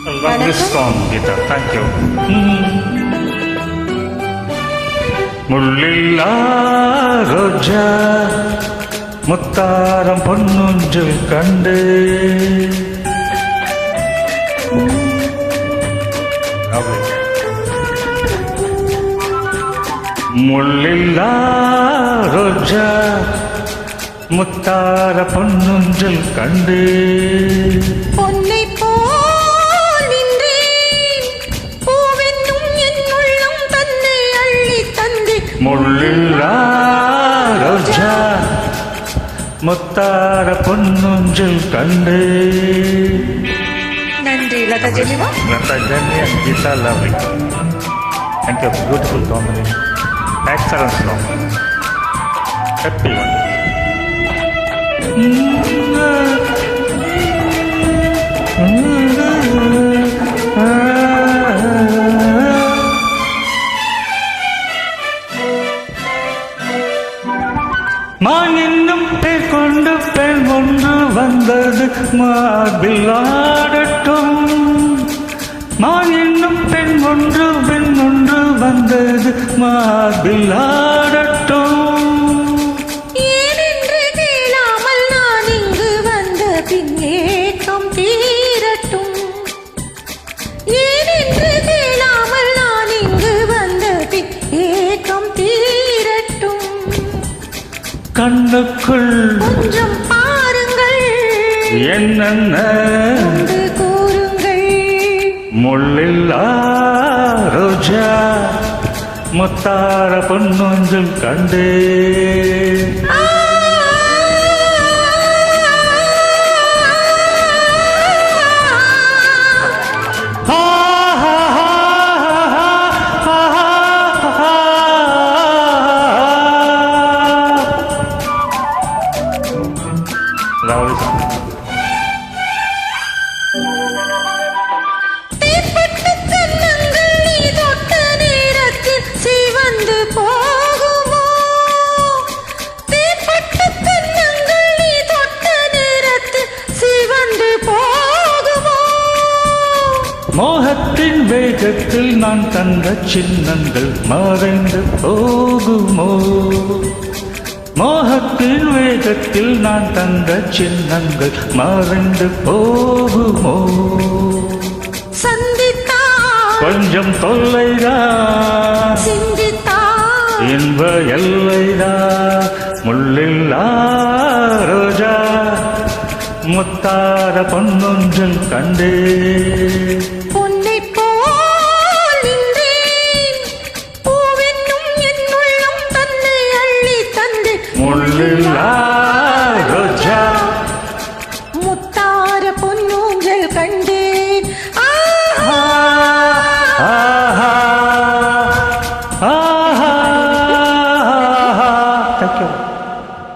Lovely song, Geeta. Thank you. முள்ளில்லா ரோஜா முத்தாரம் பொன்னொன்றில் கண்டு முள்ளில்லா ரோஜா முத்தார பொன்னொன்றில் கண்டு பொன்னை போல் நின்றேன் பூவென்னும் என் உள்ளம் தன்னை அள்ளி தந்து முள்ளில்லா ரோஜா முத்தார பொன்னொன்றில் கண்டு. நன்றி லதா ஜெனிவா. Lata Jani and Geeta, lovely. Thank you. Beautiful combination. Excellent song. Happy one. மான் என்னும் பேர் கொண்டு பெண் ஒன்று வந்தது மார்பில் ஆடட்டும். மான் என்னும் பெண் ஒன்று வந்தது மார்பில் ஆடட்டும். ஏனென்று கேளாமல் நான் இங்கு வந்த பின் ஏக்கம் தீரட்டும். ஏனென்று கேளாமல் நான் இங்கு வந்த பின் ஏக்கம் தீரட்டும். கண்ணுக்குள் கொஞ்சம் பாருங்கள், என்னென்ன வந்து கூறுங்கள். முள்ளில்லா ரோஜா முத்தார பொன்னொன்றில் கண்டே. Lovely song. தேப்பட்டு கன்னங்கள் நீ தொட்ட நேரத்தில் சிவந்து போகுமோ? தேப்பட்டு கன்னங்கள் நீ தொட்ட நேரத்தில் சிவந்து போகுமோ? மோகத்தின் வேகத்தில் நான் தந்த சின்னங்கள் மறைந்து போகுமோ? மோகத்தின் வேகத்தில் நான் தந்த சின்னங்கள் மறைந்து போகுமோ? சந்தித்தா கொஞ்சம் தொல்லைதா சிந்தித்தா இன்ப எல்லைதா. முள்ளில்லா ரோஜா முத்தார பொன்னொன்றில் கண்டே.